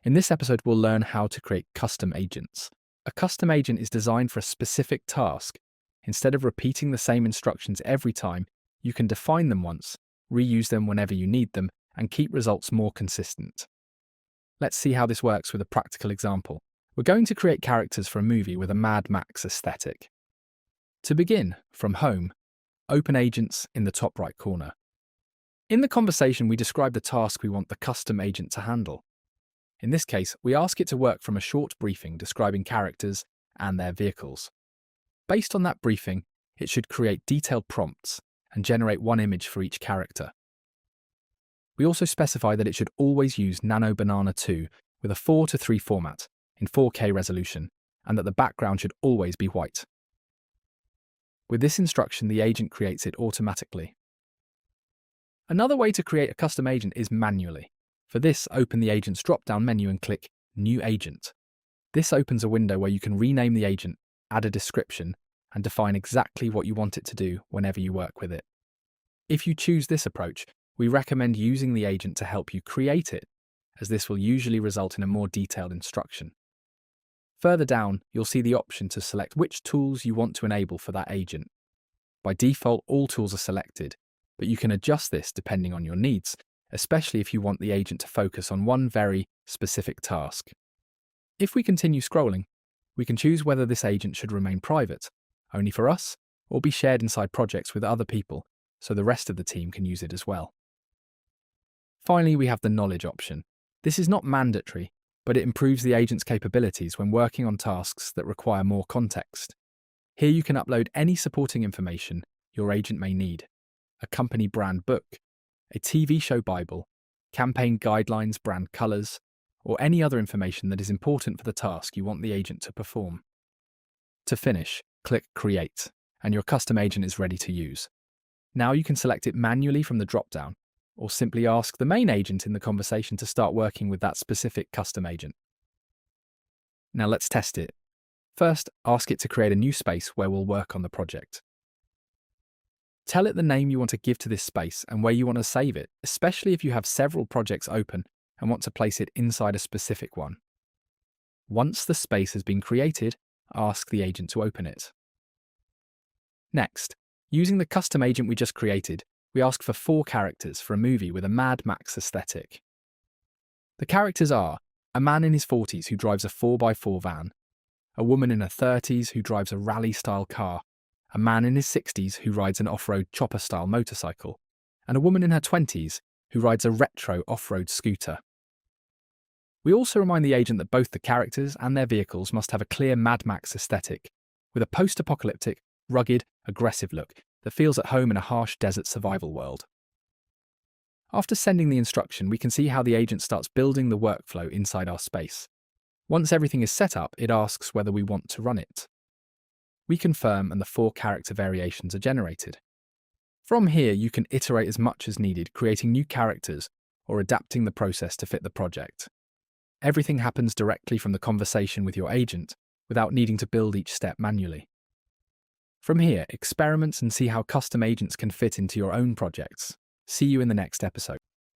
In this episode, we'll learn how to create custom agents. A custom agent is designed for a specific task. Instead of repeating the same instructions every time, you can define them once, reuse them whenever you need them, and keep results more consistent. Let's see how this works with a practical example. We're going to create characters for a movie with a Mad Max aesthetic. To begin, from Home, open Agents in the top right corner. In the conversation, we describe the task we want the custom agent to handle. In this case, we ask it to work from a short briefing describing characters and their vehicles. Based on that briefing, it should create detailed prompts and generate one image for each character. We also specify that it should always use Nano Banana 2 with a 4:3 format in 4K resolution, and that the background should always be white. With this instruction, the agent creates it automatically. Another way to create a custom agent is manually. For this, open the Agent's drop-down menu and click New Agent. This opens a window where you can rename the agent, add a description, and define exactly what you want it to do whenever you work with it. If you choose this approach, we recommend using the agent to help you create it, as this will usually result in a more detailed instruction. Further down, you'll see the option to select which tools you want to enable for that agent. By default, all tools are selected, but you can adjust this depending on your needs, especially if you want the agent to focus on one very specific task. If we continue scrolling, we can choose whether this agent should remain private, only for us, or be shared inside projects with other people, so the rest of the team can use it as well. Finally, we have the knowledge option. This is not mandatory, but it improves the agent's capabilities when working on tasks that require more context. Here you can upload any supporting information your agent may need: a company brand book, a TV show Bible, campaign guidelines, brand colors, or any other information that is important for the task you want the agent to perform. To finish, click Create, and your custom agent is ready to use. Now you can select it manually from the drop-down, or simply ask the main agent in the conversation to start working with that specific custom agent. Now let's test it. First, ask it to create a new space where we'll work on the project. Tell it the name you want to give to this space and where you want to save it, especially if you have several projects open and want to place it inside a specific one. Once the space has been created, ask the agent to open it. Next, using the custom agent we just created, we ask for 4 characters for a movie with a Mad Max aesthetic. The characters are a man in his 40s who drives a 4x4 van, a woman in her 30s who drives a rally-style car, a man in his 60s who rides an off-road chopper-style motorcycle, and a woman in her 20s who rides a retro off-road scooter. We also remind the agent that both the characters and their vehicles must have a clear Mad Max aesthetic, with a post-apocalyptic, rugged, aggressive look that feels at home in a harsh desert survival world. After sending the instruction, we can see how the agent starts building the workflow inside our space. Once everything is set up, it asks whether we want to run it. We confirm and the 4 character variations are generated. From here, you can iterate as much as needed, creating new characters or adapting the process to fit the project. Everything happens directly from the conversation with your agent, without needing to build each step manually. From here, experiment and see how custom agents can fit into your own projects. See you in the next episode.